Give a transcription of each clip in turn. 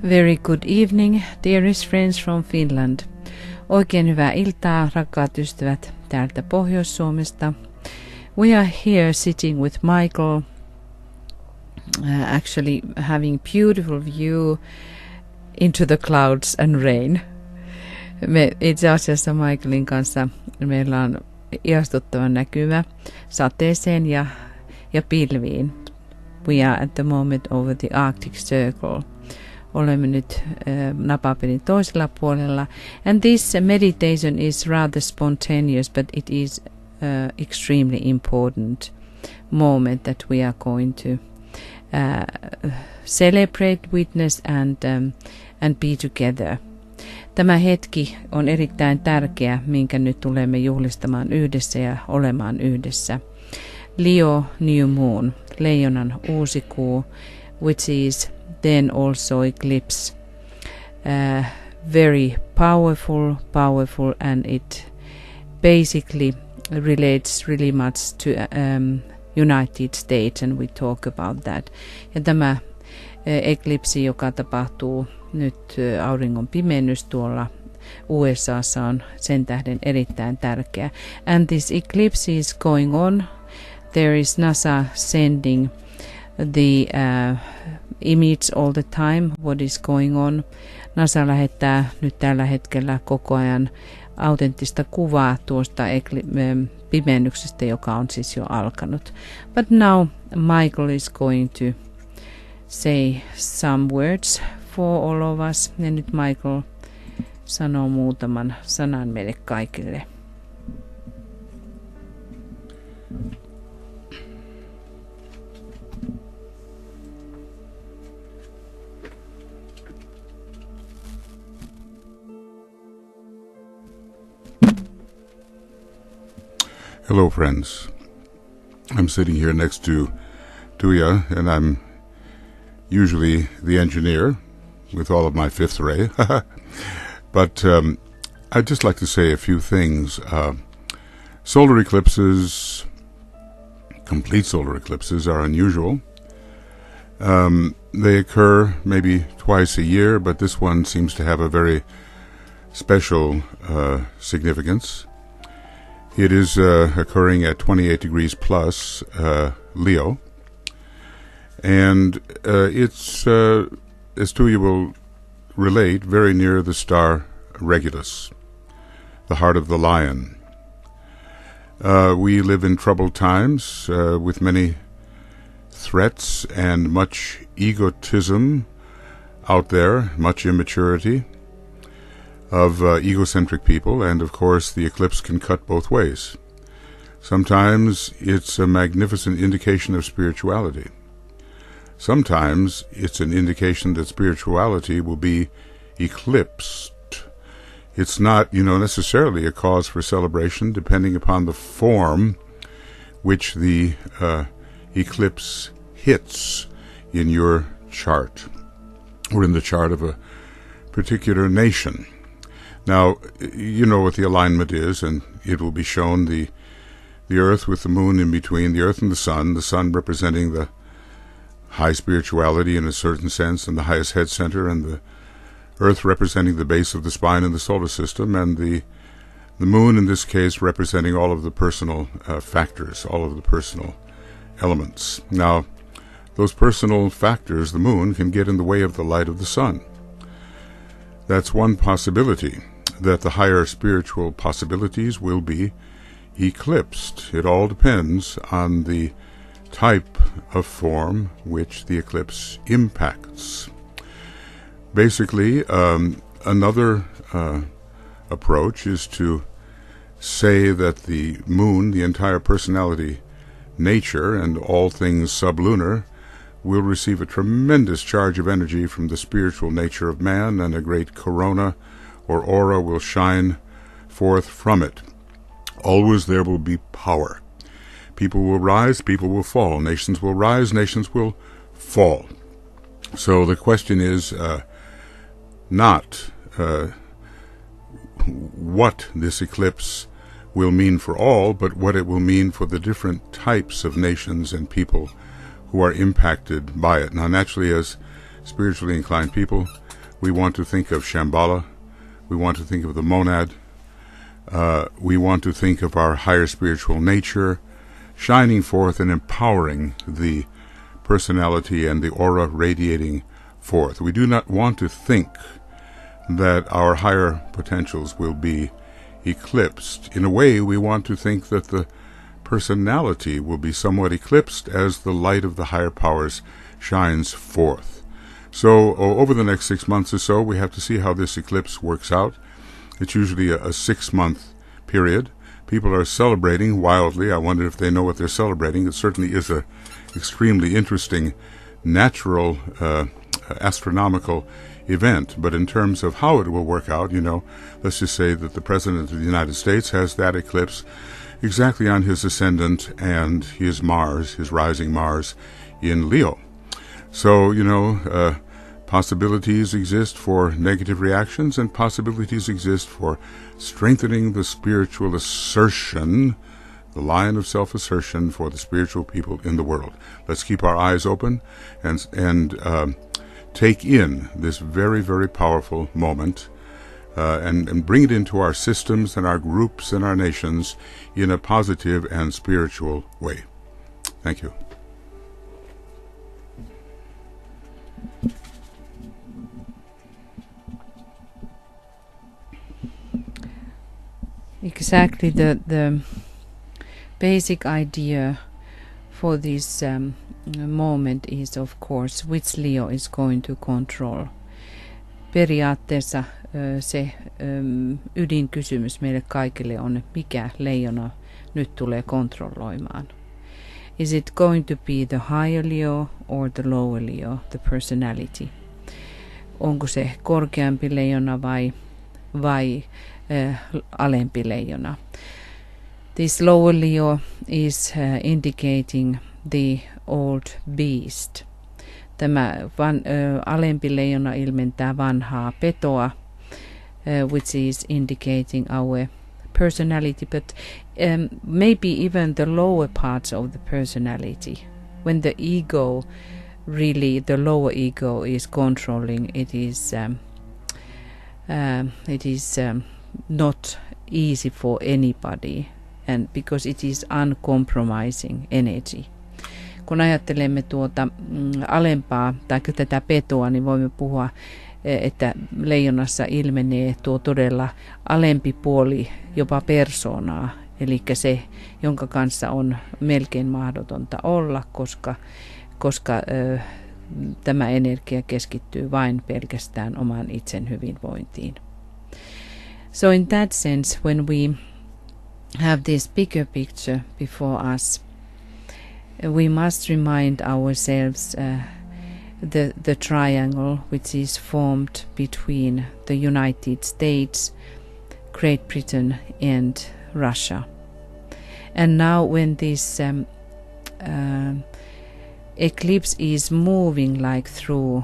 Very good evening, dearest friends from Finland. Oikein hyvää iltaa, rakkaat ystävät täältä Pohjois-Suomesta. We are here sitting with Michael, actually having beautiful view into the clouds and rain. Me itse asiassa Michaelin kanssa meillä on ihastuttava näkymä sateeseen ja pilviin. We are at the moment over the Arctic Circle. Olemme nyt napapelin toisella puolella. And this meditation is rather spontaneous, but it is extremely important moment that we are going to celebrate, witness and be together. Tämä hetki on erittäin tärkeä, minkä nyt tulemme juhlistamaan yhdessä ja olemaan yhdessä. Leo New Moon, leijonan uusi kuu, which is then also eclipse. Very powerful, and it basically relates really much to United States, and we talk about that. Ja tämä eklipsi, joka tapahtuu nyt auringon pimennys tuolla USAssa, on sen tähden erittäin tärkeä. And this eclipse is going on. There is NASA sending the image all the time, what is going on. NASA lähettää nyt tällä hetkellä koko ajan autenttista kuvaa tuosta pimennyksestä, joka on siis jo alkanut. But now Michael is going to say some words for all of us. Ja nyt Michael sanoo muutaman sanan meille kaikille. Hello, friends. I'm sitting here next to Tuija, and I'm usually the engineer with all of my fifth ray. But I'd just like to say a few things. Solar eclipses, complete solar eclipses, are unusual. They occur maybe twice a year, but this one seems to have a very special significance. It is occurring at 28 degrees plus Leo, and it's, as Tuija will relate, very near the star Regulus, the heart of the lion. We live in troubled times with many threats and much egotism out there, much immaturity of egocentric people, and of course the eclipse can cut both ways. Sometimes it's a magnificent indication of spirituality. Sometimes it's an indication that spirituality will be eclipsed. It's not, necessarily a cause for celebration, depending upon the form which the eclipse hits in your chart, or in the chart of a particular nation. Now, you know what the alignment is, and it will be shown the Earth with the moon in between, the Earth and the Sun representing the high spirituality in a certain sense, and the highest head center, and the Earth representing the base of the spine in the solar system, and the moon in this case representing all of the personal factors, all of the personal elements. Now, those personal factors, the moon, can get in the way of the light of the sun. That's one possibility, that the higher spiritual possibilities will be eclipsed. It all depends on the type of form which the eclipse impacts. Basically, another approach is to say that the moon, the entire personality nature, and all things sublunar will receive a tremendous charge of energy from the spiritual nature of man, and a great corona or aura will shine forth from it. Always there will be power. People will rise, people will fall. Nations will rise, nations will fall. So the question is not what this eclipse will mean for all, but what it will mean for the different types of nations and people who are impacted by it. Now, naturally, as spiritually inclined people, We want to think of Shambhala. We want to think of the monad. We want to think of our higher spiritual nature shining forth and empowering the personality and the aura radiating forth. We do not want to think that our higher potentials will be eclipsed. In a way, we want to think that the personality will be somewhat eclipsed as the light of the higher powers shines forth. So over the next 6 months or so, we have to see how this eclipse works out. It's usually a 6-month period. People are celebrating wildly. I wonder if they know what they're celebrating. It certainly is an extremely interesting natural astronomical event. But in terms of how it will work out, let's just say that the President of the United States has that eclipse exactly on his ascendant and his Mars, his rising Mars in Leo. So, possibilities exist for negative reactions and possibilities exist for strengthening the spiritual assertion, the lion of self-assertion for the spiritual people in the world. Let's keep our eyes open and take in this very, very powerful moment and bring it into our systems and our groups and our nations in a positive and spiritual way. Thank you. Exactly, the basic idea for this moment is, of course, which Leo is going to control. Periaatteessa se ydinkysymys meille kaikille on, mikä leijona nyt tulee kontrolloimaan. Is it going to be the higher Leo or the lower Leo, the personality? Onko se korkeampi leijona vai alempi leijona? This lower Leo is indicating the old beast. Tämä alempi leijona ilmentää vanhaa petoa, which is indicating our personality, but maybe even the lower parts of the personality. When the ego, really the lower ego, is controlling, it is not easy for anybody, and because it is uncompromising energy. Kun ajattelemme tuota alempaa tai tätä petoa, niin voimme puhua, että leijonassa ilmenee tuo todella alempi puoli, jopa persoonaa, eli se, jonka kanssa on melkein mahdotonta olla, koska tämä energia keskittyy vain pelkästään oman itsen hyvinvointiin. So in that sense, when we have this bigger picture before us, we must remind ourselves the triangle which is formed between the United States, Great Britain and Russia. And now when this eclipse is moving like through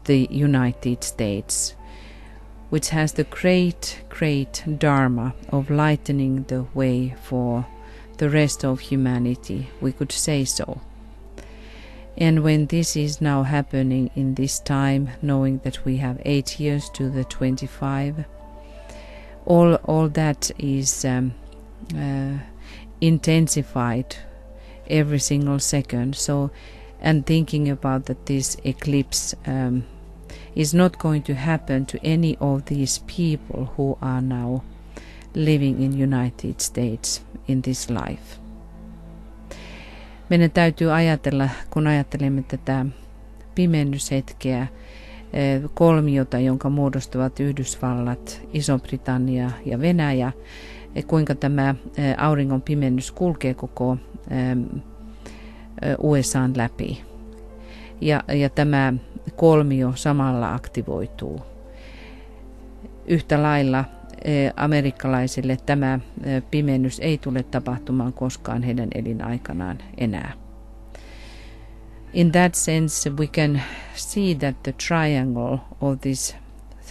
the United States, which has the great dharma of lightening the way for the rest of humanity, we could say so. And when this is now happening in this time, knowing that we have 8 years to the 25, all that is intensified every single second. So, and thinking about that this eclipse is not going to happen to any of these people who are now living in United States in this life. Meidän täytyy ajatella, kun ajattelemme tätä pimennyshetkeä, kolmiota, jonka muodostavat Yhdysvallat, Iso-Britannia ja Venäjä, kuinka tämä auringon pimennys kulkee koko USA:n läpi. Ja tämä kolmio samalla aktivoituu. Yhtä lailla amerikkalaisille tämä pimennys ei tule tapahtumaan koskaan heidän elinaikanaan enää. In that sense, we can see that the triangle of these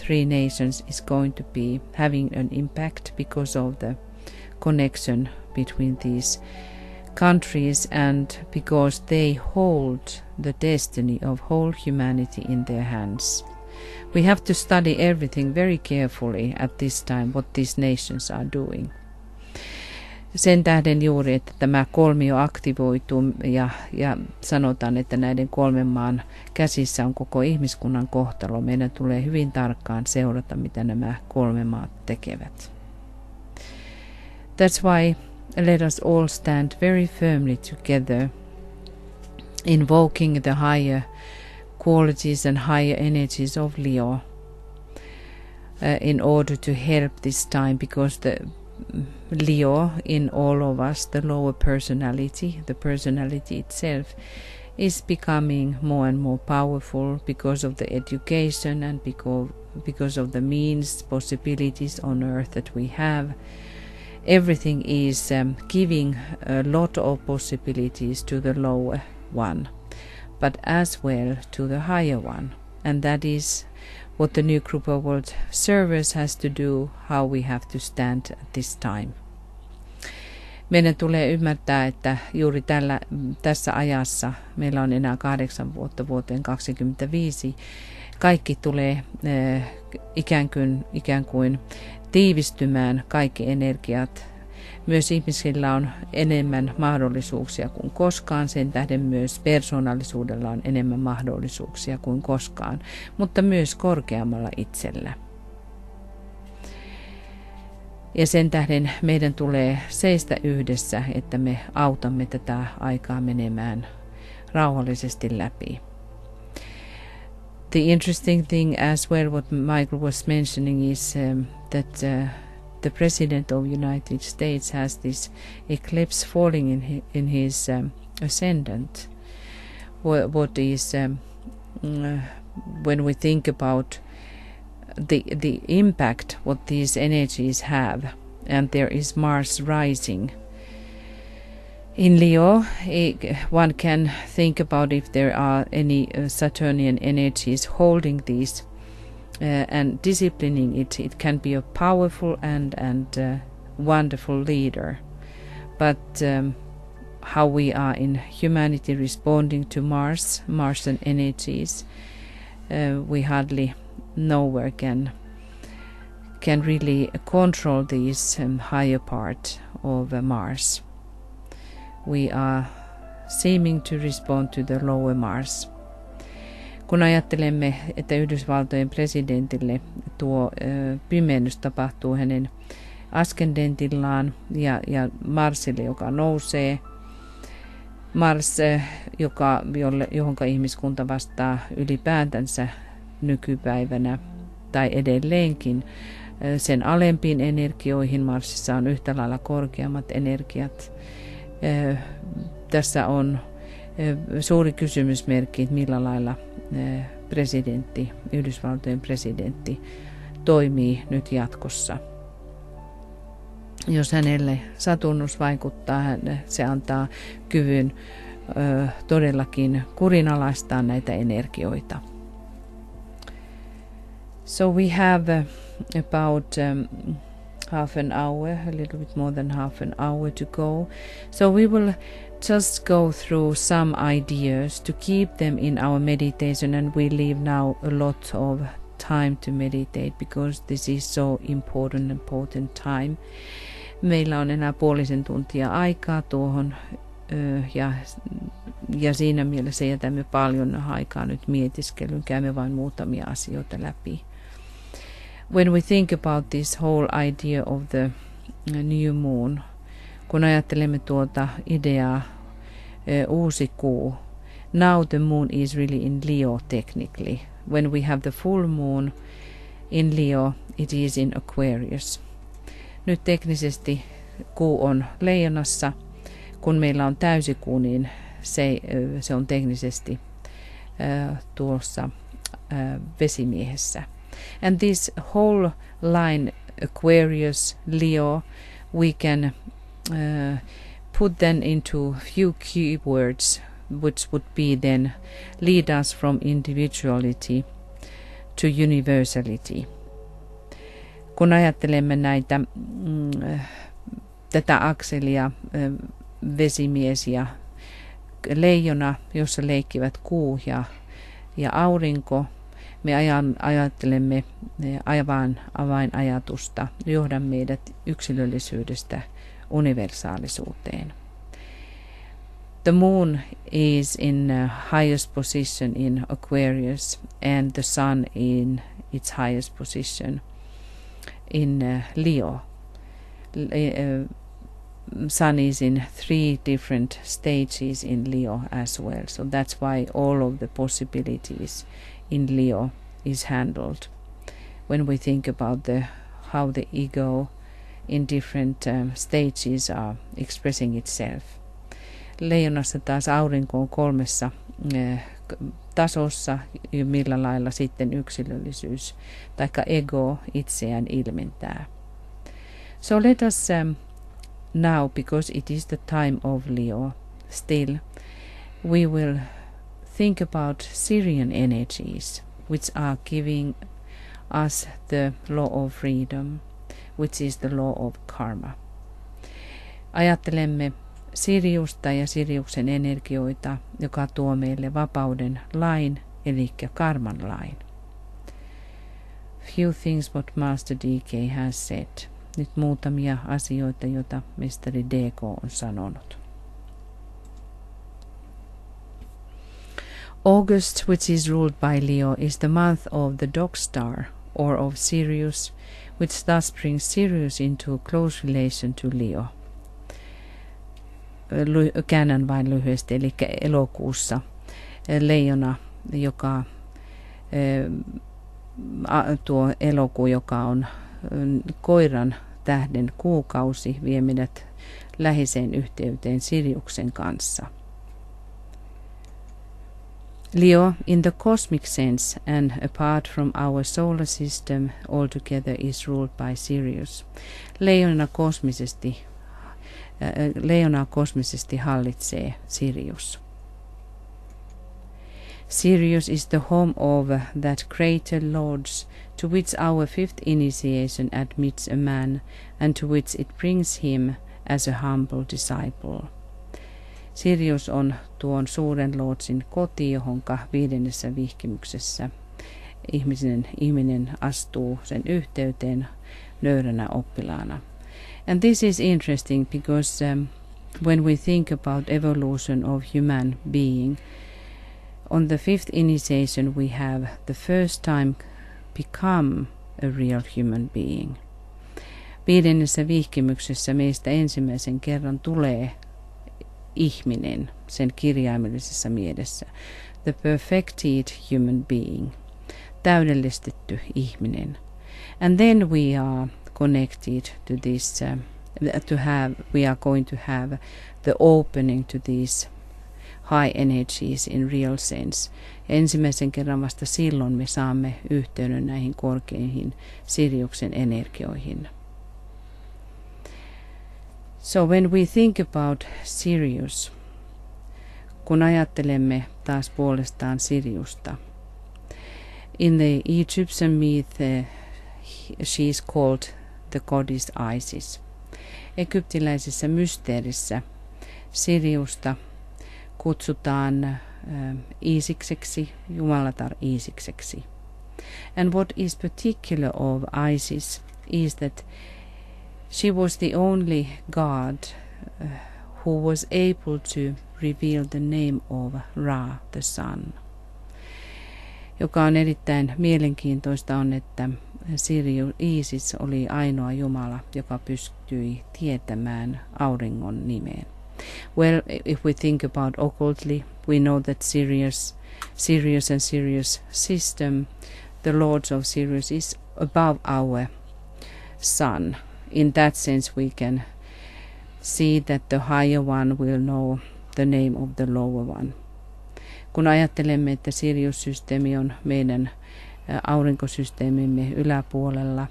three nations is going to be having an impact because of the connection between these countries and because they hold the destiny of whole humanity in their hands. we have to study everything very carefully at this time, what these nations are doing. Sen tähden juuri, että tämä kolmio aktivoituu ja sanotaan, että näiden kolmen maan käsissä on koko ihmiskunnan kohtalo. Meidän tulee hyvin tarkkaan seurata, mitä nämä kolme maat tekevät. That's why let us all stand very firmly together, invoking the higher qualities and higher energies of Leo in order to help this time, because the Leo in all of us, the lower personality, the personality itself, is becoming more and more powerful because of the education and because of the means, possibilities on earth that we have. Everything is giving a lot of possibilities to the lower one, but as well to the higher one. And that is what the new group of world servers has to do, how we have to stand at this time. Meidän tulee ymmärtää, että juuri tässä ajassa, meillä on enää 8 vuotta vuoteen 2025, kaikki tulee ikään kuin tiivistymään, kaikki energiat. Myös ihmisillä on enemmän mahdollisuuksia kuin koskaan, sen tähden myös persoonallisuudella on enemmän mahdollisuuksia kuin koskaan, mutta myös korkeammalla itsellä. Ja sen tähden meidän tulee seistä yhdessä, että me autamme tätä aikaa menemään rauhallisesti läpi. The interesting thing as well, what Michael was mentioning, is that the President of the United States has this eclipse falling in his ascendant. What is when we think about the impact what these energies have, and there is Mars rising in Leo, one can think about if there are any Saturnian energies holding these and disciplining it. It can be a powerful and wonderful leader. But how we are in humanity responding to Martian energies, we hardly nowhere can really control these higher part of Mars. We are seeming to respond to the lower Mars. Kun ajattelemme, että Yhdysvaltojen presidentille tuo pimennys tapahtuu hänen ascendentillaan ja Marsille, joka nousee, Mars, johonka ihmiskunta vastaa ylipäätänsä nykypäivänä tai edelleenkin sen alempiin energioihin. Marsissa on yhtä lailla korkeammat energiat. Tässä on suuri kysymysmerkki, että millä lailla Yhdysvaltojen presidentti toimii nyt jatkossa. Jos hänelle Saturnus vaikuttaa, se antaa kyvyn todellakin kurinalaistaa näitä energioita. So we have about half an hour, a little bit more than half an hour to go. So we will just go through some ideas to keep them in our meditation, and we leave now a lot of time to meditate because this is so important time. Meillä on enää puolisen tuntia aikaa tuohon ja siinä mielessä jätämme paljon aikaa nyt mietiskelyyn, käymme vain muutamia asioita läpi. When we think about this whole idea of the new moon, kun ajattelemme tuota ideaa uusi kuu, now the moon is really in Leo technically. When we have the full moon in Leo, it is in Aquarius. Nyt teknisesti kuu on Leijonassa, kun meillä on täysikuu, niin se on teknisesti tuossa Vesimiehessä. And this whole line, Aquarius, Leo, we can put them into few keywords, which would be then lead us from individuality to universality. Kun ajattelemme tätä akselia, vesimies ja leijona, jossa leikkivät kuu ja aurinko, me ajattelemme avainajatusta, johda meidät yksilöllisyydestä universaalisuuteen. The moon is in highest position in Aquarius and the sun in its highest position in Leo. Sun is in 3 different stages in Leo as well. So that's why all of the possibilities in Leo is handled. When we think about how the ego in different stages are expressing itself. Leijonassa taas aurinko on 3 tasossa, millä lailla sitten yksilöllisyys tai ego itseään ilmentää. So let us now, because it is the time of Leo, still we will think about Syrian energies, which are giving us the law of freedom, which is the law of karma. Ajattelemme Siriusta ja Siriuksen energioita, joka tuo meille vapauden lain, eli karman lain. Few things what Master DK has said. Nyt muutamia asioita, joita mestari DK on sanonut. August, which is ruled by Leo, is the month of the dog star, or of Sirius, which thus brings Sirius into close relation to Leo. Käännän vain lyhyesti, eli elokuussa leijona, joka tuo elokuu, joka on koiran tähden kuukausi, vie meidät läheiseen yhteyteen Siriuksen kanssa. Leo, in the cosmic sense and apart from our solar system altogether, is ruled by Sirius. Leijona kosmisesti hallitsee Sirius. Sirius is the home of that greater lords to which our 5th initiation admits a man and to which it brings him as a humble disciple. Sirius on tuon suuren lordsin koti, johonka 5. vihkimyksessä ihminen astuu sen yhteyteen nöyränä oppilaana. And this is interesting because when we think about evolution of human being, on the 5th initiation we have the first time become a real human being. 5. vihkimyksessä meistä ensimmäisen kerran tulee ihminen sen kirjaimellisessa mielessä. The perfected human being. Täydellistetty ihminen. And then we are connected to this, we are going to have the opening to these high energies in real sense. Ja ensimmäisen kerran vasta silloin me saamme yhteyden näihin korkeihin Siriuksen energioihin. So when we think about Sirius, kun ajattelemme taas puolestaan Siriusta, in the Egyptian myth she is called the goddess Isis. Egyptiläisessä mysteerissä Siriusta kutsutaan Iisikseksi, jumalatar Iisikseksi. And what is particular of Isis is that she was the only god who was able to reveal the name of Ra, the sun. Joka on erittäin mielenkiintoista on, että Isis oli ainoa jumala, joka pystyi tietämään auringon nimeen. Well, if we think about occultly, we know that Sirius and Sirius system, the lords of Sirius is above our sun. In that sense we can see that the higher one will know the name of the lower one. Kun ajattelemme, että Sirius-systeemi on meidän aurinkosysteemimme yläpuolella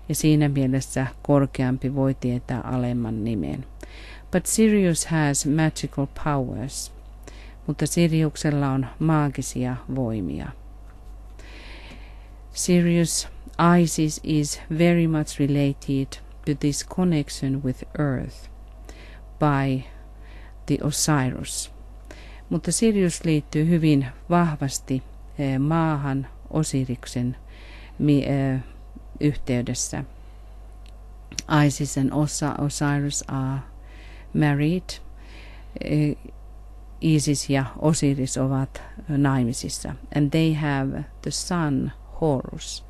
ja siinä mielessä korkeampi voi tietää alemman nimen. But Sirius has magical powers, mutta Siriuksella on maagisia voimia. Sirius Isis is very much related to this connection with Earth by the Osiris. Mutta Sirius liittyy hyvin vahvasti maahan Osiriksen yhteydessä. Isis and Osiris are married. Isis ja Osiris ovat naimisissa. And they have the son Horus.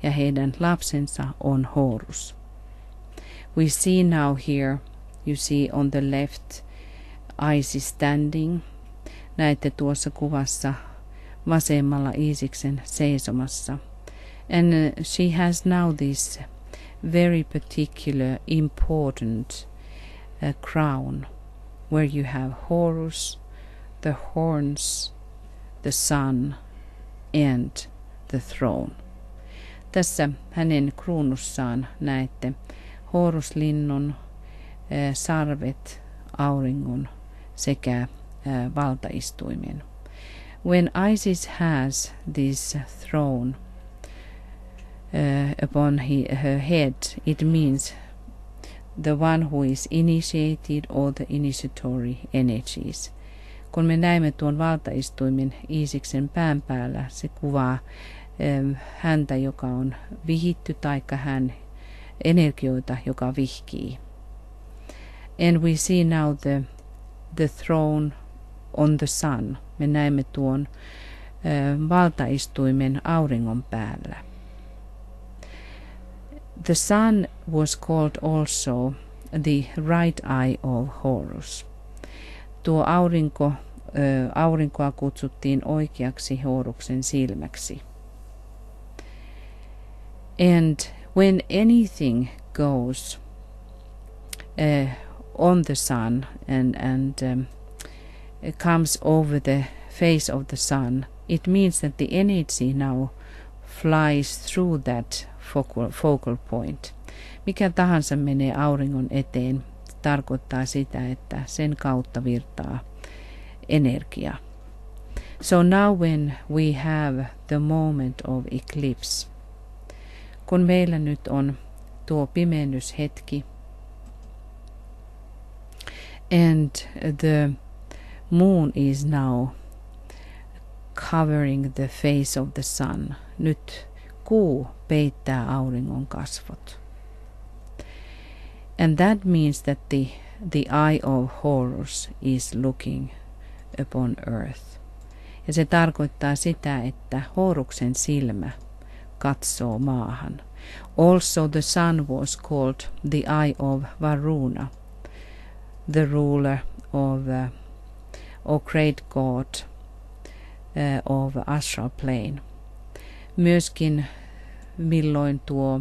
Ja heidän lapsensa on Horus. We see now here, you see on the left, Isis standing. Näette tuossa kuvassa vasemmalla Iisiksen seisomassa. And she has now this very particular important crown where you have Horus, the horns, the sun and the throne. Tässä hänen kruunussaan näette Horuslinnun, sarvet, auringon sekä valtaistuimen. When Isis has this throne upon her head, it means the one who is initiated or the initiatory energies. Kun me näemme tuon valtaistuimen Iisiksen pään päällä, se kuvaa häntä, joka on vihitty, taikka hän energioita, joka vihkii. And we see now the throne on the sun. Me näemme tuon valtaistuimen auringon päällä. The sun was called also the right eye of Horus. Tuo aurinkoa kutsuttiin oikeaksi Horuksen silmäksi. And when anything goes on the sun and comes over the face of the sun, it means that the energy now flies through that focal point. Mikä tahansa menee auringon eteen, tarkoittaa sitä, että sen kautta virtaa energia. So now when we have the moment of eclipse, kun meillä nyt on tuo pimennyshetki, and the moon is now covering the face of the sun. Nyt kuu peittää auringon kasvot. And that means that the eye of Horus is looking upon earth. Ja se tarkoittaa sitä, että Horuksen silmä katsoo maahan. Also the sun was called the eye of Varuna, the ruler of great god of astral plane. Myöskin milloin tuo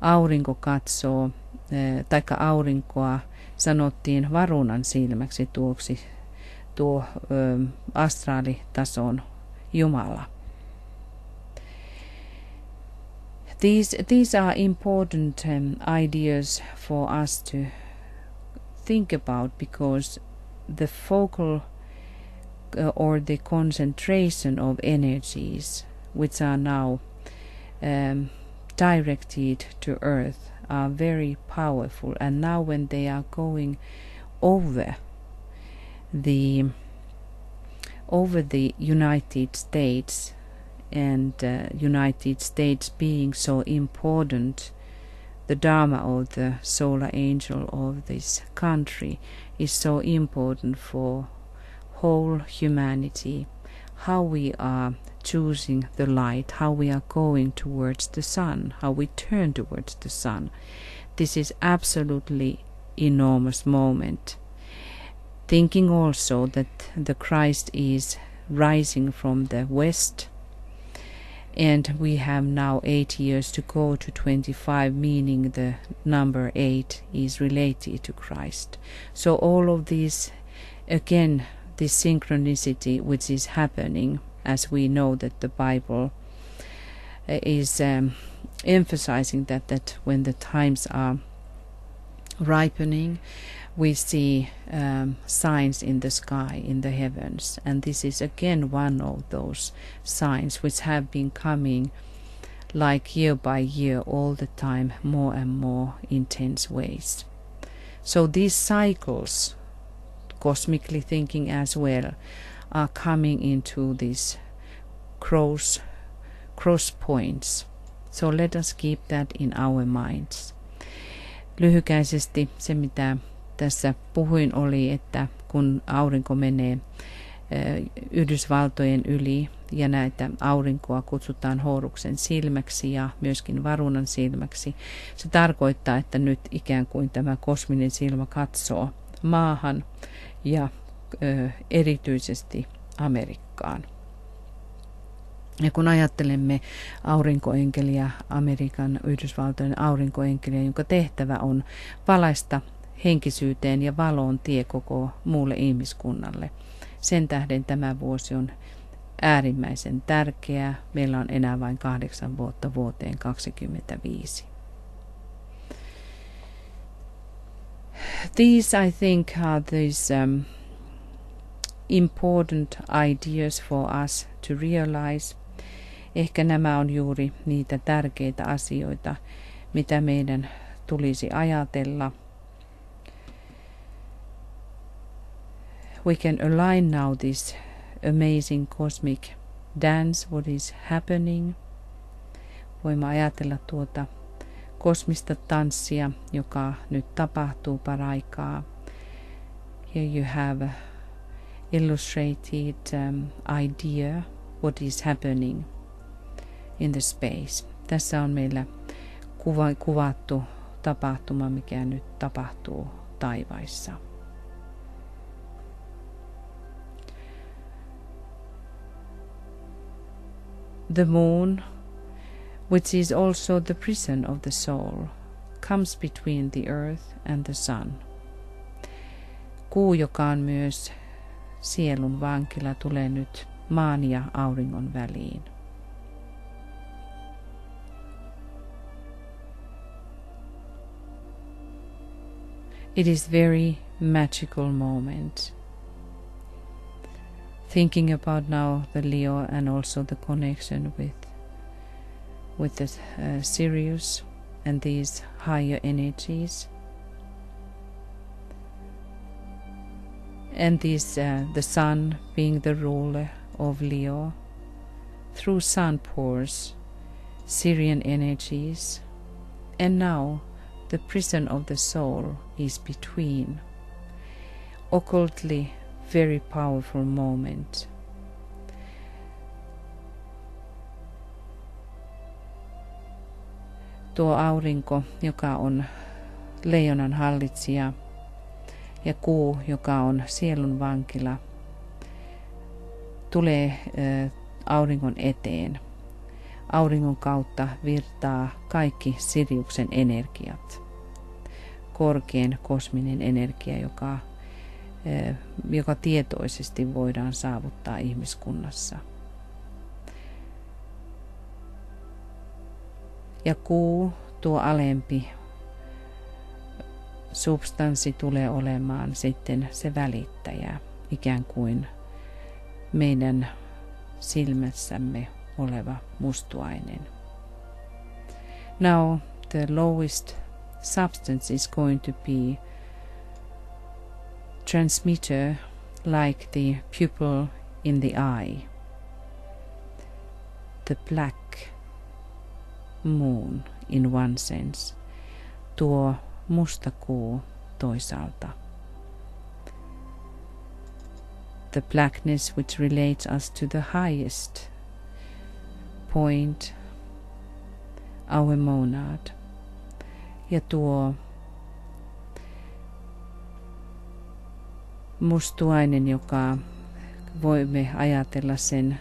aurinko katsoo, taikka aurinkoa sanottiin Varunan silmäksi tuo astraalitason Jumala. These are important ideas for us to think about, because the focal or the concentration of energies which are now directed to earth are very powerful, and now when they are going over the United States, and United States being so important, the Dharma of the solar angel of this country is so important for whole humanity, how we are choosing the light, how we are going towards the sun, how we turn towards the sun. This is absolutely enormous moment. Thinking also that the Christ is rising from the west, and we have now 8 years to go to 25, meaning the number 8 is related to Christ. So all of these, again, this synchronicity which is happening, as we know that the Bible is emphasizing that when the times are ripening, we see signs in the sky, in the heavens, and this is again one of those signs which have been coming like year by year, all the time, more and more intense ways. So these cycles, cosmically thinking as well, are coming into this cross points. So let us keep that in our minds. Lyhykäisesti se, mitä tässä puhuin, oli, että kun aurinko menee Yhdysvaltojen yli, ja näitä aurinkoa kutsutaan Horuksen silmäksi ja myöskin Varunan silmäksi, se tarkoittaa, että nyt ikään kuin tämä kosminen silmä katsoo maahan ja erityisesti Amerikkaan. Ja kun ajattelemme aurinkoenkeliä, Yhdysvaltojen aurinkoenkeliä, jonka tehtävä on valaista henkisyyteen ja valoon tie koko muulle ihmiskunnalle, sen tähden tämä vuosi on äärimmäisen tärkeä. Meillä on enää vain 8 vuotta vuoteen 2025. These, I think, are these important ideas for us to realize. Ehkä nämä on juuri niitä tärkeitä asioita, mitä meidän tulisi ajatella. We can align now this amazing cosmic dance, what is happening. Voimme ajatella tuota kosmista tanssia, joka nyt tapahtuu paraikaa. Here you have a illustrated idea what is happening in the space. Tässä on meillä kuvattu tapahtuma, mikä nyt tapahtuu taivaissa. The moon, which is also the prison of the soul, comes between the earth and the sun. Kuu, joka on myös sielun vankila, tulee nyt maan ja auringon väliin. It is very magical moment. Thinking about now the Leo and also the connection with the Sirius and these higher energies. And the sun being the ruler of Leo, through sun pours Sirian energies, and now the prison of the soul is between. Occultly very powerful moment. Tuo aurinko, joka on leijonan hallitsija, ja kuu, joka on sielun vankila, tulee auringon eteen. Auringon kautta virtaa kaikki Siriuksen energiat. Korkein kosminen energia, joka tietoisesti voidaan saavuttaa ihmiskunnassa. Ja kuu, tuo alempi substanssi, tulee olemaan sitten se välittäjä, ikään kuin meidän silmässämme oleva mustuainen. Now the lowest substance is going to be transmitter, like the pupil in the eye, the black moon in one sense, tuo musta kuu toisaalta. The blackness which relates us to the highest point, our monad, ja tuo mustuainen, joka voimme ajatella sen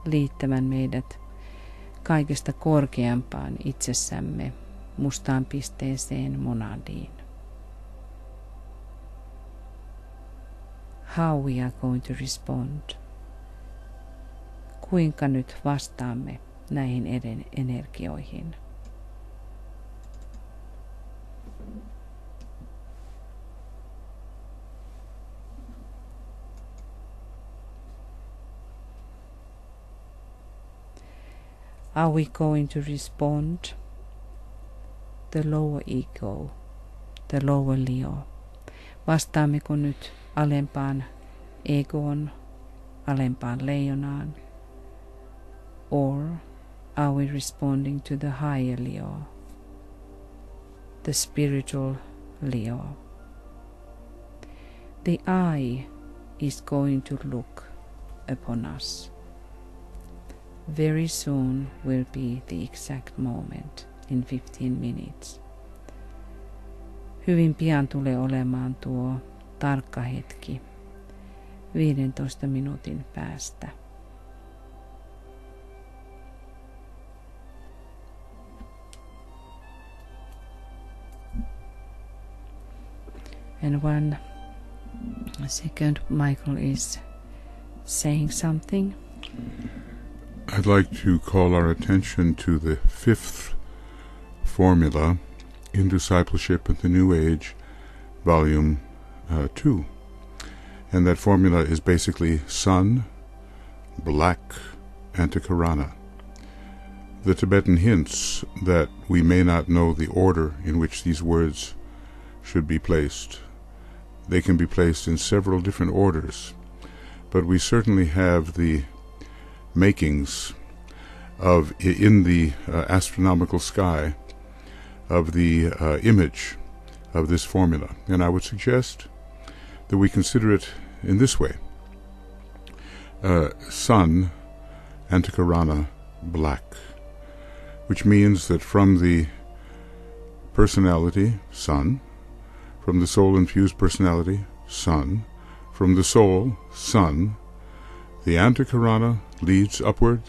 liittävän meidät kaikesta korkeampaan itsessämme, mustaan pisteeseen, monadiin. How we are going to respond? Kuinka nyt vastaamme näihin energioihin? Are we going to respond? The lower ego, the lower Leo. Vastaammeko nyt alempaan egoon, alempaan leijonaan? Or are we responding to the higher Leo, the spiritual Leo? The eye is going to look upon us. Very soon will be the exact moment, in 15 minutes. Hyvin pian tulee olemaan tuo tarkka hetki, 15 minuutin päästä. And 1 second, Michael is saying something. I'd like to call our attention to the 5th formula in Discipleship in the New Age, Volume 2. And that formula is basically sun, black, Antakarana. The Tibetan hints that we may not know the order in which these words should be placed. They can be placed in several different orders, but we certainly have the makings of, in the astronomical sky, of the image of this formula. And I would suggest that we consider it in this way. Sun, Antakarana, black, which means that from the personality, sun, from the soul-infused personality, sun, from the soul, sun, the Antakarana leads upward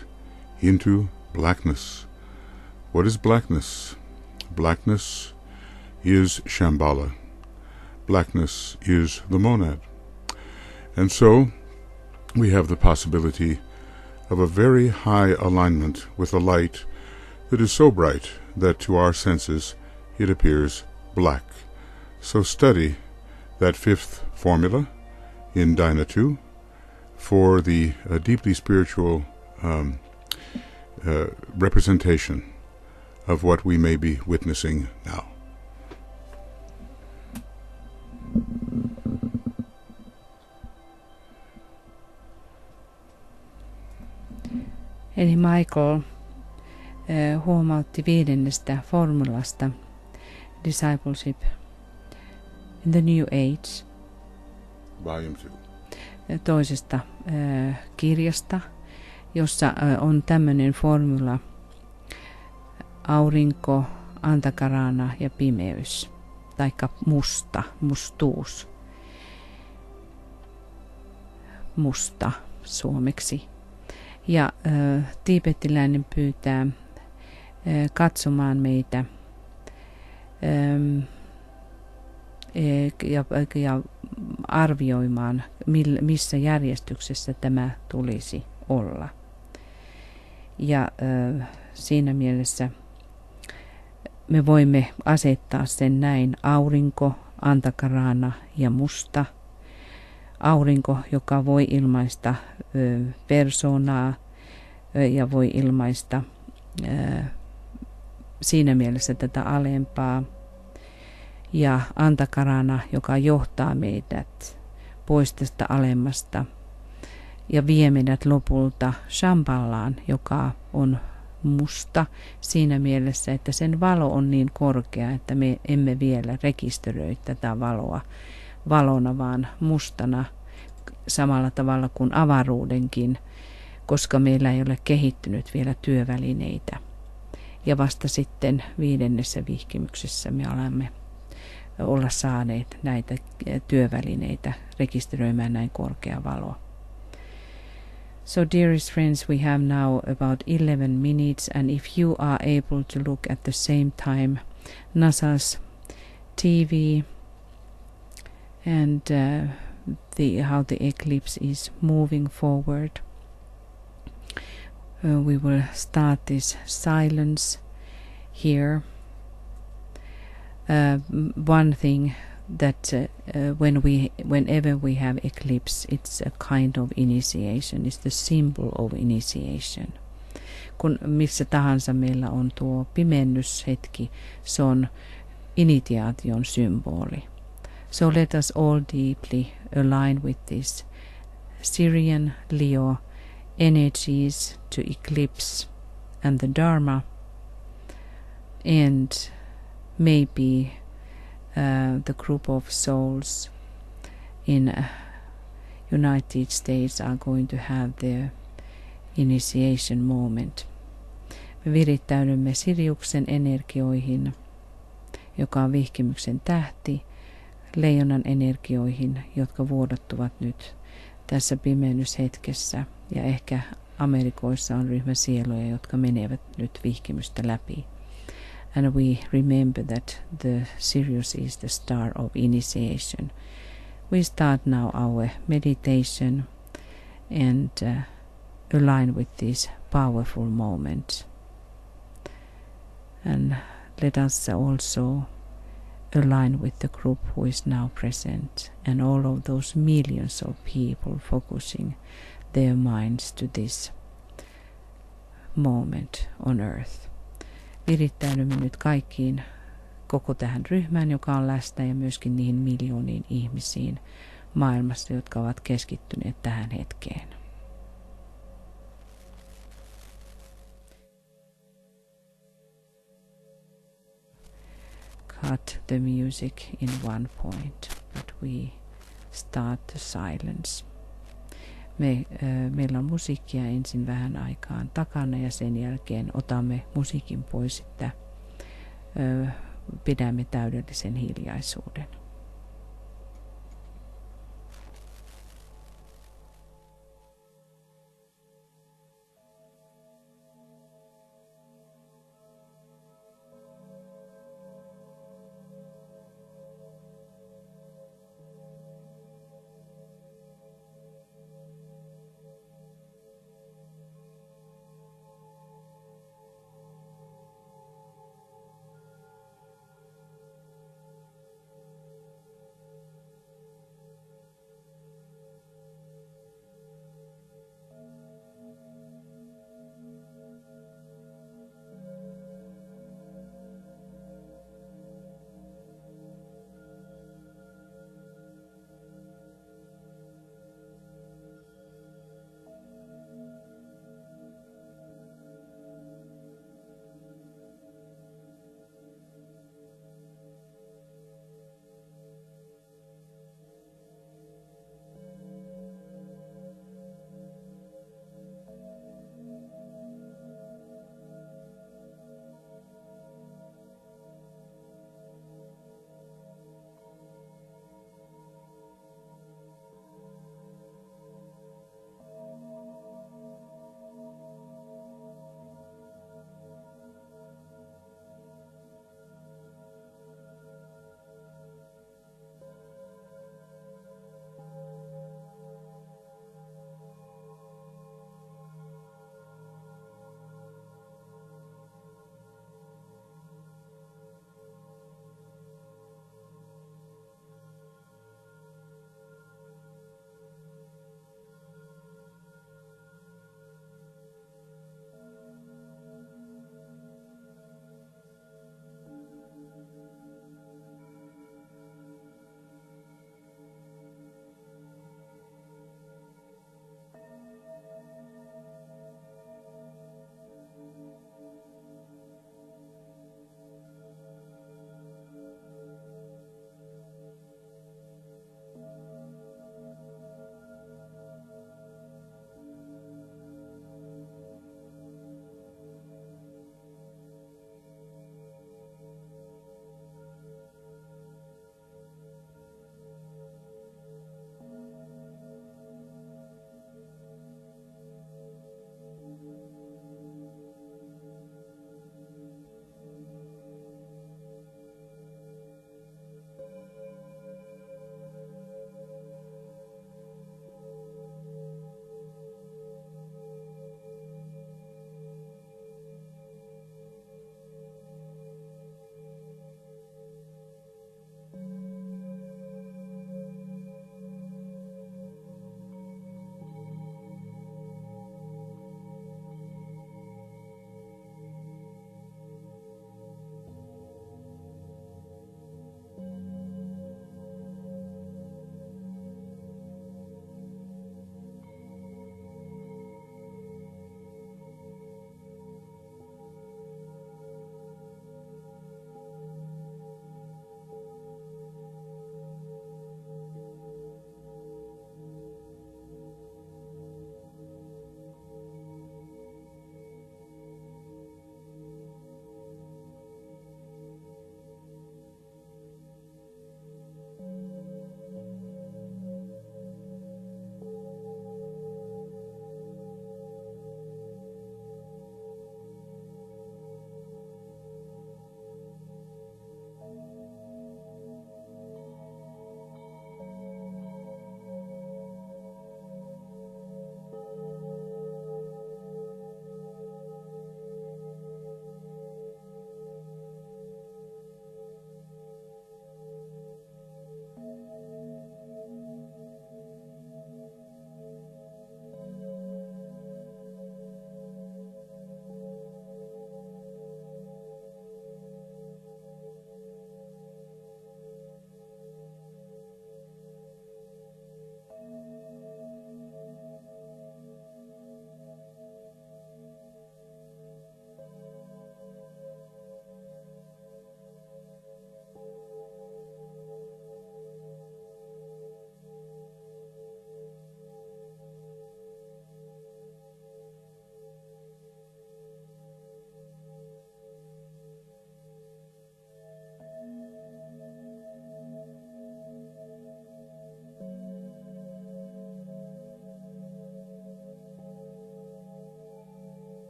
into blackness. What is blackness? Blackness is Shambhala. Blackness is the monad. And so we have the possibility of a very high alignment with a light that is so bright that to our senses it appears black. So study that 5th formula in Dhyana 2 for the deeply spiritual representation of what we may be witnessing now. Eli Michael huomautti 5. formulasta Discipleship in the New Age, Volume 2. Toisesta kirjasta, jossa on tämmöinen formula: aurinko, Antakarana ja pimeys, taikka mustuus, musta suomeksi. Ja tiibettiläinen pyytää katsomaan meitä ja arvioimaan, missä järjestyksessä tämä tulisi olla. Ja siinä mielessä me voimme asettaa sen näin: aurinko, Antakarana ja musta. Aurinko, joka voi ilmaista persoonaa ja voi ilmaista siinä mielessä tätä alempaa. Ja Antakarana, joka johtaa meidät pois tästä alemmasta ja vie meidät lopulta Shambhalaan, joka on musta siinä mielessä, että sen valo on niin korkea, että me emme vielä rekisteröi tätä valoa valona, vaan mustana samalla tavalla kuin avaruudenkin, koska meillä ei ole kehittynyt vielä työvälineitä. Ja vasta sitten 5. vihkimyksessä me olemme olla saaneet näitä työvälineitä rekisteröimään näin korkea valo. So dearest friends, we have now about 11 minutes, and if you are able to look at the same time NASA's TV and how the eclipse is moving forward, we will start this silence here. One thing that whenever we have eclipse, it's a kind of initiation. It's the symbol of initiation. Kun missä tahansa meillä on tuo pimennyshetki, se on initiaation symboli. So let us all deeply align with this Syrian Leo energies to eclipse and the Dharma, and maybe the group of souls in United States are going to have their initiation moment. Me virittäydymme Siriuksen energioihin, joka on vihkimyksen tähti, leijonan energioihin, jotka vuodattuvat nyt tässä pimennyshetkessä. Ja ehkä Amerikoissa on ryhmä sieluja, jotka menevät nyt vihkimystä läpi. And we remember that the Sirius is the star of initiation. We start now our meditation and align with these powerful moments. And let us also align with the group who is now present and all of those millions of people focusing their minds to this moment on earth. Virittäydymme nyt kaikkiin koko tähän ryhmään, joka on läsnä, ja myöskin niihin miljooniin ihmisiin maailmassa, jotka ovat keskittyneet tähän hetkeen. Cut the music in one point, but we start the silence. Meillä on musiikkia ensin vähän aikaan takana ja sen jälkeen otamme musiikin pois, että pidämme täydellisen hiljaisuuden.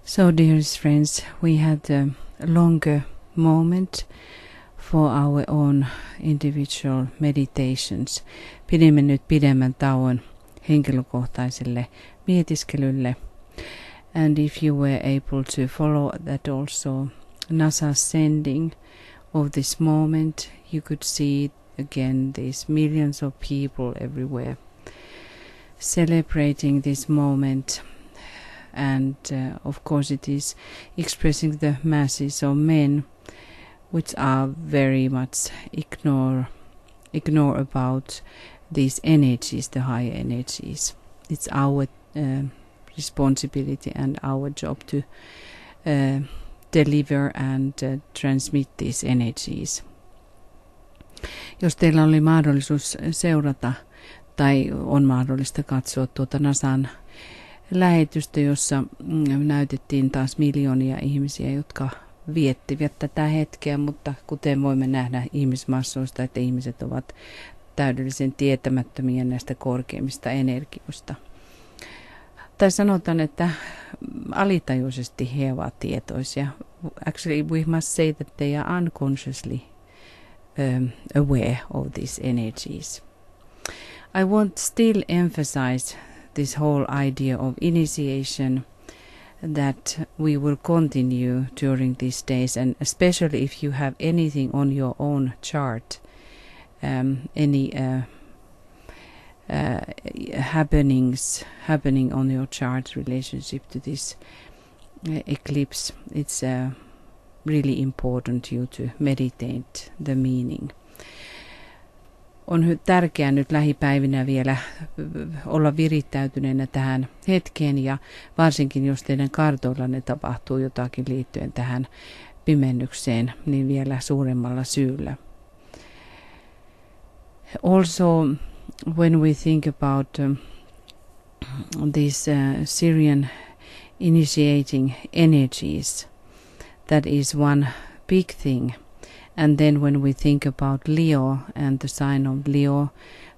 So, dearest friends, we had a longer moment for our own individual meditations. Pidimme nyt pidemmän tauon henkilökohtaiselle mietiskelylle. And if you were able to follow that also, NASA's sending of this moment, you could see again these millions of people everywhere celebrating this moment. And of course it is expressing the masses of men which are very much ignore about these energies, the higher energies. It's our responsibility and our job to deliver and transmit these energies. Jos teillä oli mahdollisuus seurata tai on mahdollista katsoa tuota NASAn lähetystä, jossa näytettiin taas miljoonia ihmisiä, jotka viettivät tätä hetkeä, mutta kuten voimme nähdä ihmismassoista, että ihmiset ovat täydellisen tietämättömiä näistä korkeimmista energioista. Tai sanotaan, että alitajuisesti he ovat tietoisia. Actually, we must say that they are unconsciously aware of these energies. I want still emphasize this whole idea of initiation that we will continue during these days, and especially if you have anything on your own chart, any happening on your chart relationship to this eclipse, it's really important you to meditate the meaning. On tärkeää nyt lähipäivinä vielä olla virittäytyneenä tähän hetkeen, ja varsinkin jos teidän kartoillanne tapahtuu jotakin liittyen tähän pimennykseen, niin vielä suuremmalla syyllä. Also, when we think about these Syrian initiating energies, that is one big thing. And then when we think about Leo and the sign of Leo,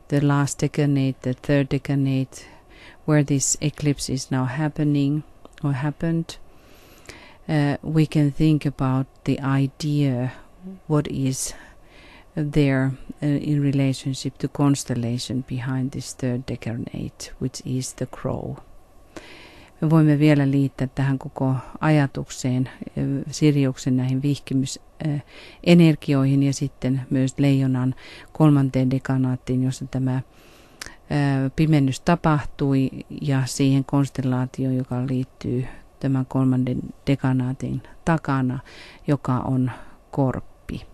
the last decanate, the third decanate, where this eclipse is now happening or happened, we can think about the idea what is there in relationship to constellation behind this third decanate, which is the crow. Me voimme vielä liittää tähän koko ajatukseen Siriuksen näihin vihkimysenergioihin ja sitten myös leijonan kolmanteen dekanaattiin, jossa tämä pimennys tapahtui, ja siihen konstellaatioon, joka liittyy tämän kolmannen dekanaatin takana, joka on korppi.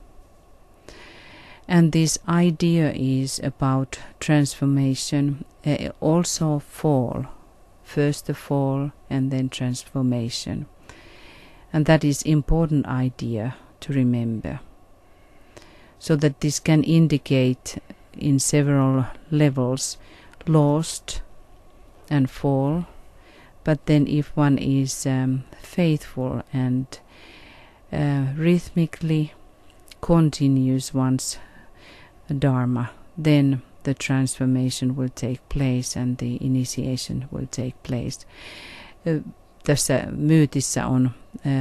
And this idea is about transformation, also fall. First the fall and then transformation. And that is important idea to remember. So that this can indicate in several levels lost and fall. But then if one is faithful and rhythmically continues one's dharma, then the transformation will take place and the initiation will take place. Tässä myytissä on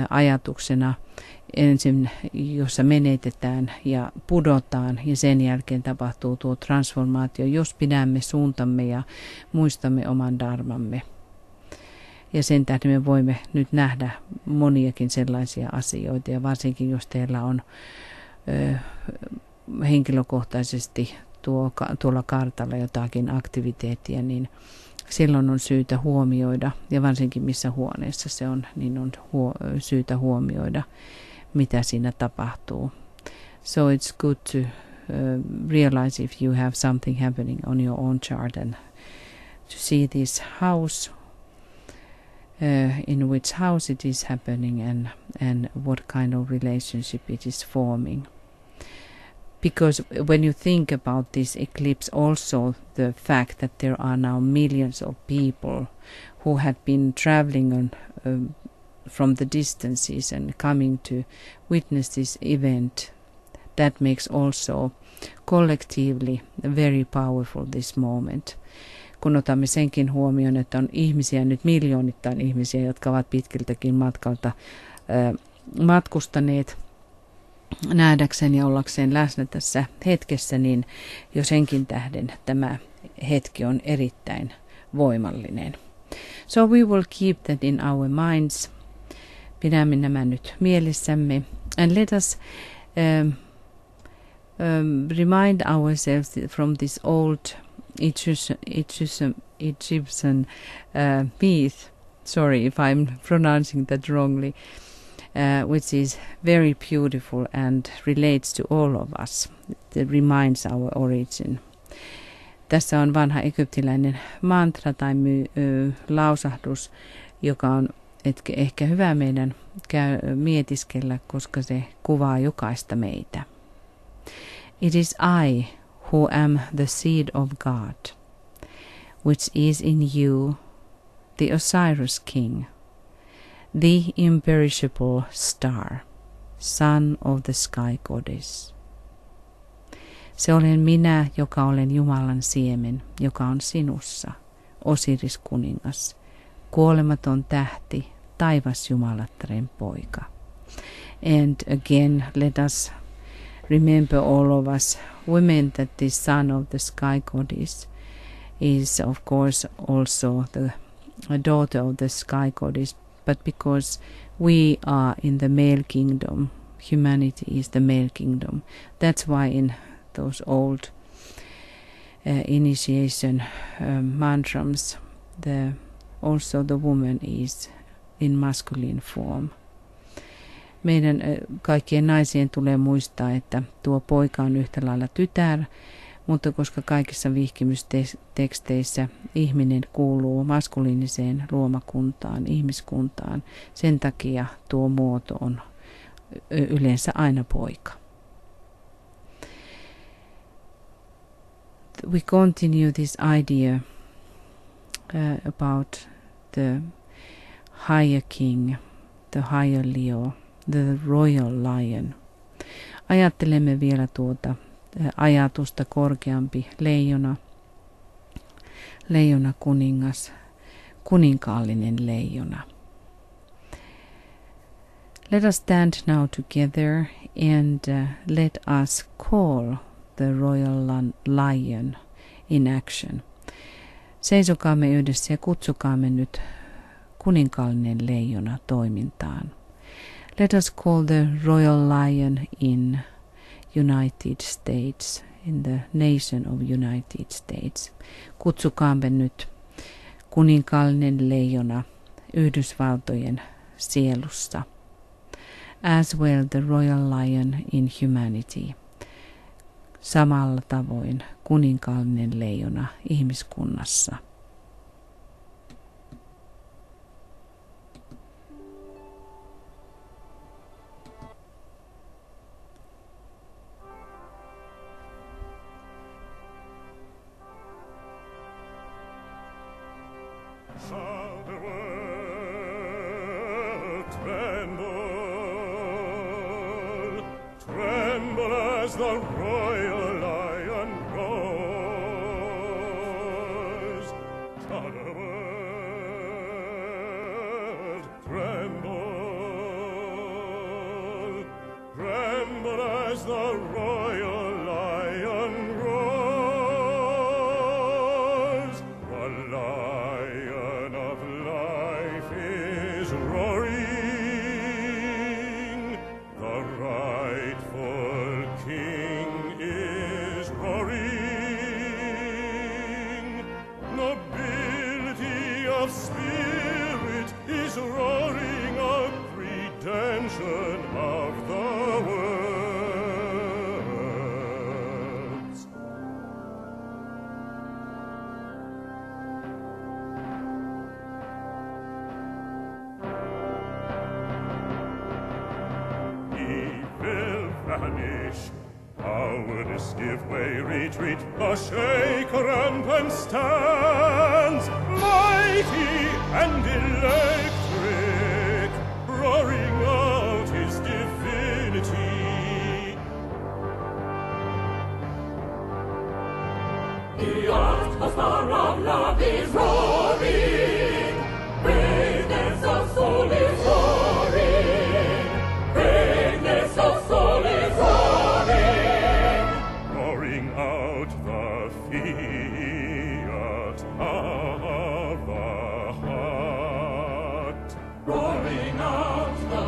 ajatuksena ensin, jossa menetetään ja pudotaan, ja sen jälkeen tapahtuu tuo transformaatio, jos pidämme suuntamme ja muistamme oman dharmamme. Ja sen tähden me voimme nyt nähdä moniakin sellaisia asioita, ja varsinkin jos teillä on henkilökohtaisesti tuolla kartalla jotakin aktiviteettia, niin silloin on syytä huomioida, ja varsinkin missä huoneessa se on, niin on syytä huomioida, mitä siinä tapahtuu. So it's good to realize if you have something happening on your own chart, and to see this house, in which house it is happening, and what kind of relationship it is forming. Because when you think about this eclipse, also the fact that there are now millions of people who had been traveling from the distances and coming to witness this event, that makes also collectively very powerful this moment. kun otamme senkin huomioon, että on ihmisiä, nyt miljoonittain ihmisiä, jotka ovat pitkiltäkin matkalta matkustaneet nähdäkseen ja ollakseen läsnä tässä hetkessä, niin jo senkin tähden tämä hetki on erittäin voimallinen. So we will keep that in our minds. Pidämme nämä nyt mielessämme. And let us remind ourselves from this old Egyptian myth, sorry if I'm pronouncing that wrongly, which is very beautiful and relates to all of us. It reminds our origin. Tässä on vanha egyptiläinen mantra tai lausahdus, joka on ehkä hyvä meidän mietiskellä, koska se kuvaa jokaista meitä. It is I who am the seed of God, which is in you, the Osiris King, the imperishable star, son of the sky goddess. Se olen minä, joka olen Jumalan siemen, joka on sinussa, Osiris kuningas, kuolematon tähti, taivas Jumalattaren poika. And again, let us remember all of us women that this son of the sky goddess is of course also the daughter of the sky goddess, but because we are in the male kingdom, humanity is the male kingdom. That's why in those old initiation mantras, also the woman is in masculine form. Meidän kaikkien naisien tulee muistaa, että tuo poika on yhtä lailla tytär, mutta koska kaikissa vihkimysteksteissä ihminen kuuluu maskuliiniseen luomakuntaan, ihmiskuntaan, sen takia tuo muoto on yleensä aina poika. We continue this idea about the higher king, the higher Leo, the royal lion. Ajattelemme vielä tuota ajatusta korkeampi leijona kuningas, kuninkaallinen leijona. Let us stand now together and let us call the royal lion in action. Seisokaamme yhdessä ja kutsukaamme nyt kuninkaallinen leijona toimintaan. Let us call the royal lion in United States, in the nation of United States. Kutsukaamme nyt kuninkaallinen leijona Yhdysvaltojen sielussa. As well the royal lion in humanity. Samalla tavoin kuninkaallinen leijona ihmiskunnassa. Shall the world tremble, tremble as the royal lion roars? Shall the world tremble, tremble as the royal lion roars? The lion of life is roaring, the rightful king is roaring, nobility of spirit is roaring, a redemption of the worlds. Evil vanish, cowardice give way, retreat, the shaker rampant stands, mighty and electric, roaring out his divinity. The earth the star of love is roaring. Greatness of soul is roaring. Greatness of soul is roaring. Roaring out the fiat of the heart. Roaring out the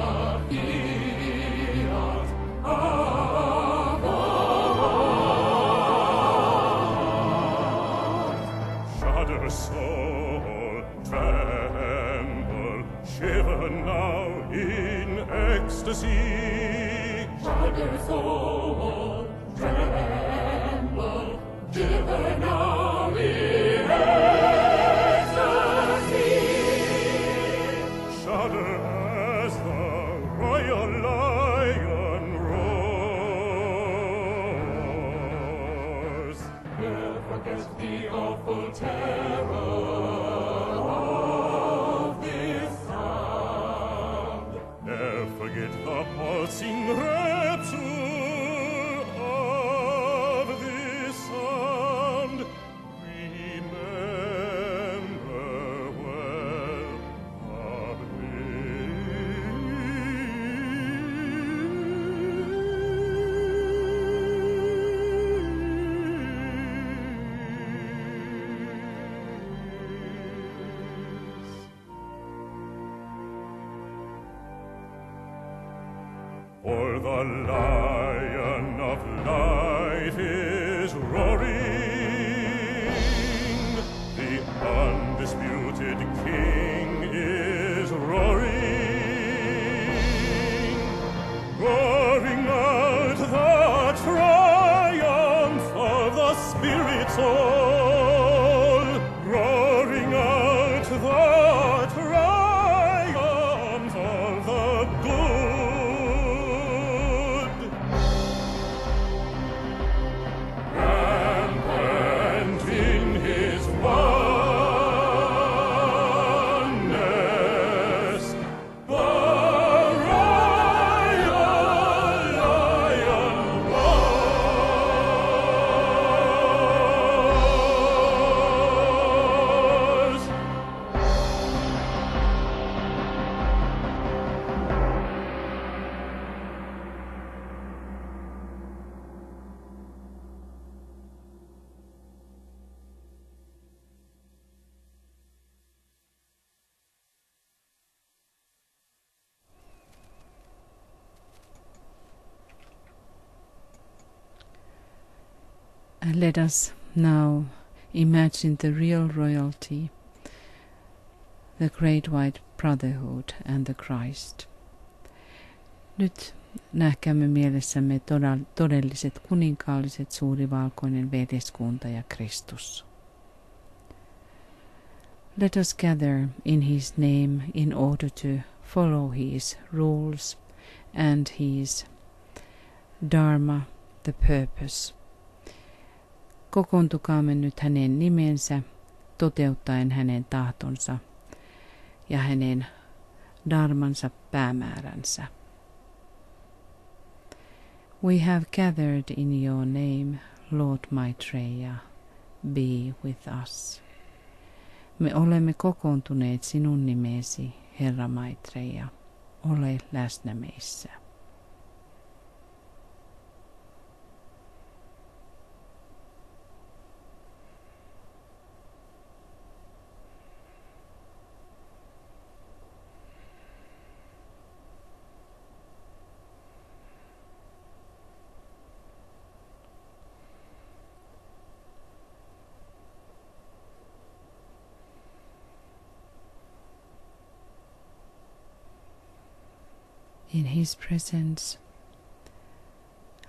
fiat of the heart. Shudder soul, tremble, shiver now in ecstasy. Shudder soul, tremble, shiver now in ecstasy. Shudder as the royal lion roars. Never forget the awful terror of this sound. Never forget the pulsing rapture of this sound. Remember well of For the lion of life is roaring. The undisputed king is roaring. Roaring out the triumph of the spirit soul. Roaring out the triumph of the good. Rampant in his oneness, the royal lion roars. And let us now imagine the real royalty, the great white brotherhood and the Christ. Nyt nähkäämme mielessämme todelliset kuninkaalliset suuri valkoinen veljeskunta ja Kristus. Let us gather in his name in order to follow his rules and his dharma, the purpose. Kokoontukaamme nyt hänen nimensä, toteuttaen hänen tahtonsa ja hänen dharmansa päämääränsä. We have gathered in your name, Lord Maitreya, be with us. Me olemme kokoontuneet sinun nimesi, Herra Maitreya, ole läsnä meissä. In his presence,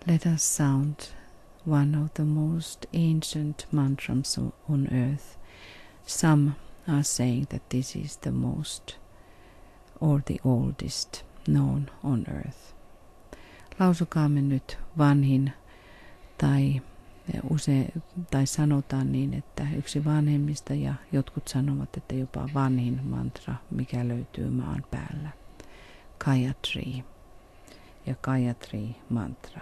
let us sound one of the most ancient mantras on earth. Some are saying that this is the most or the oldest known on earth. Lausukaamme nyt vanhin tai sanotaan niin, että yksi vanhemmista ja jotkut sanovat, että jopa vanhin mantra, mikä löytyy maan päällä. Gayatri ja Gayatri mantra.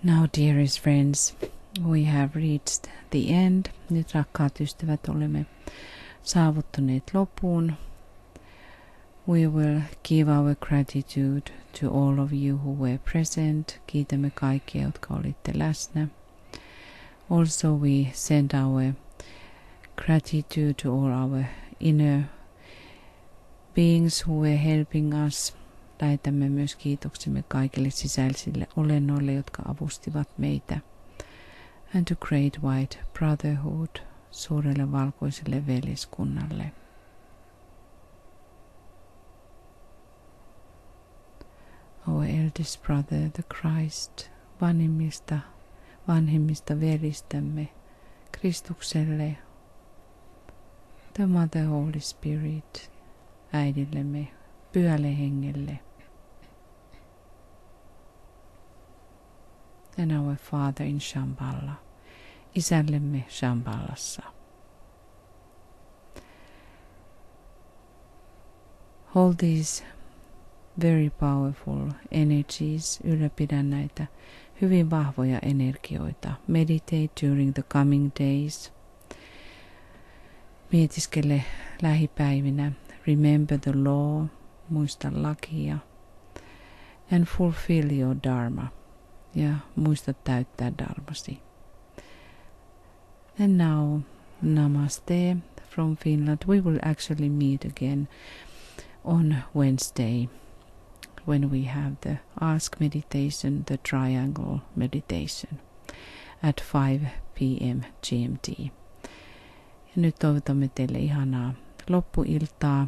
Now, dearest friends, we have reached the end. Nyt, rakkaat ystävät, olemme saavuttaneet lopun. We will give our gratitude to all of you who were present. Kiitämme kaikkia, jotka olitte läsnä. Also, we send our gratitude to all our inner beings who were helping us. Lähetämme myös kiitoksemme kaikille sisäisille olennoille, jotka avustivat meitä. And to Great White Brotherhood, suurelle valkoiselle veljeskunnalle. Our eldest brother, the Christ, vanhimmista velistämme, Kristukselle, the Mother Holy Spirit, äidillemme, pyhälle hengelle, and our Father in Shambhala, isällemme Shambhalassa. Hold these very powerful energies, ylläpidä näitä hyvin vahvoja energioita. Meditate during the coming days. Mietiskele lähipäivinä. Remember the law, muista lakia. And fulfill your dharma. Ja muista täyttää dharmasi. And now, namaste from Finland. We will actually meet again on Wednesday when we have the Ask meditation, the triangle meditation at 5 p.m. GMT. Ja nyt toivotamme teille ihanaa loppuiltaa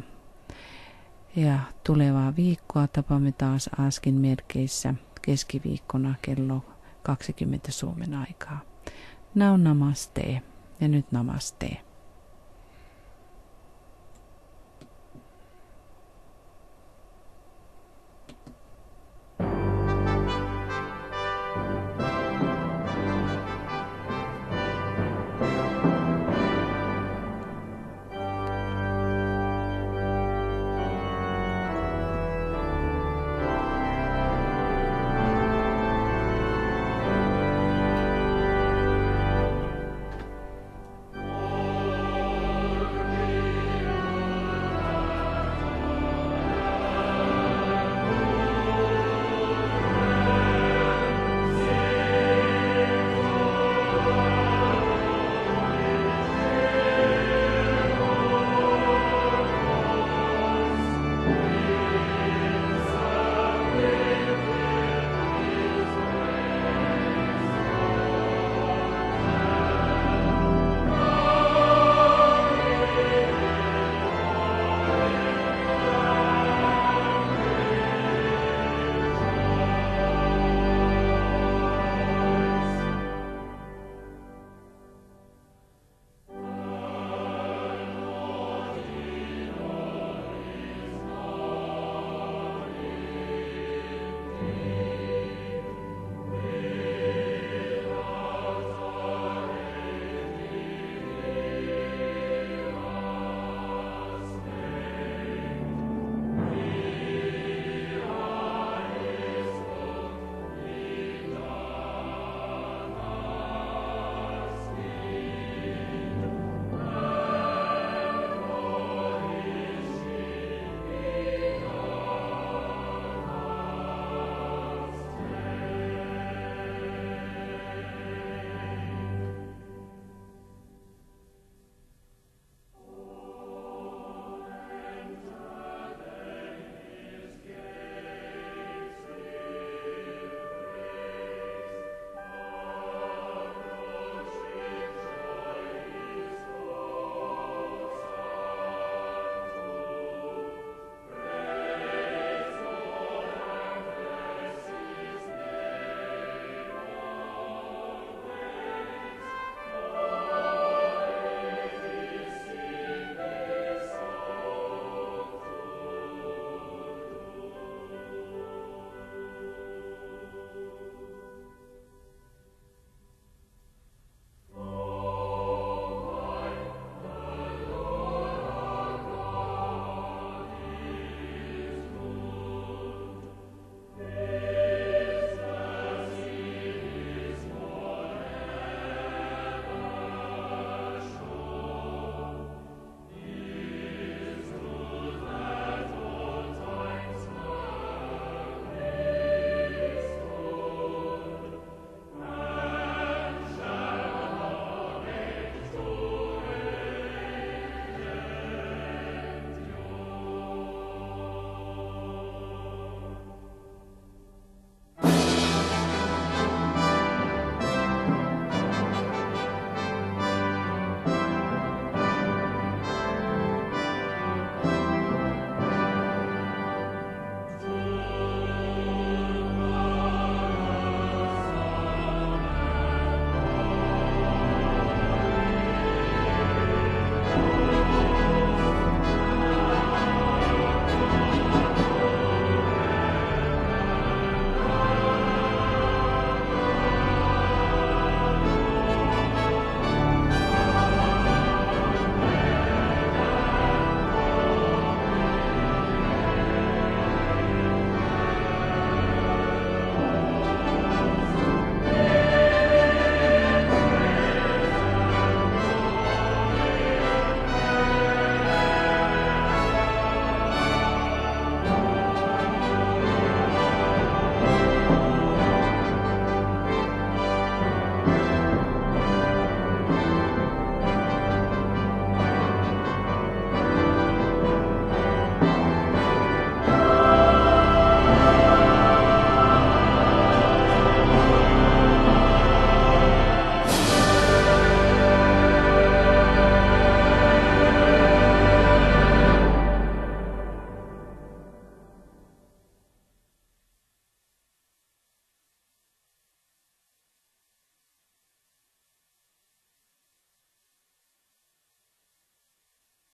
ja tulevaa viikkoa. Tapaamme taas Askin merkeissä keskiviikkona kello 20 Suomen aikaa. Now namaste ja nyt namaste.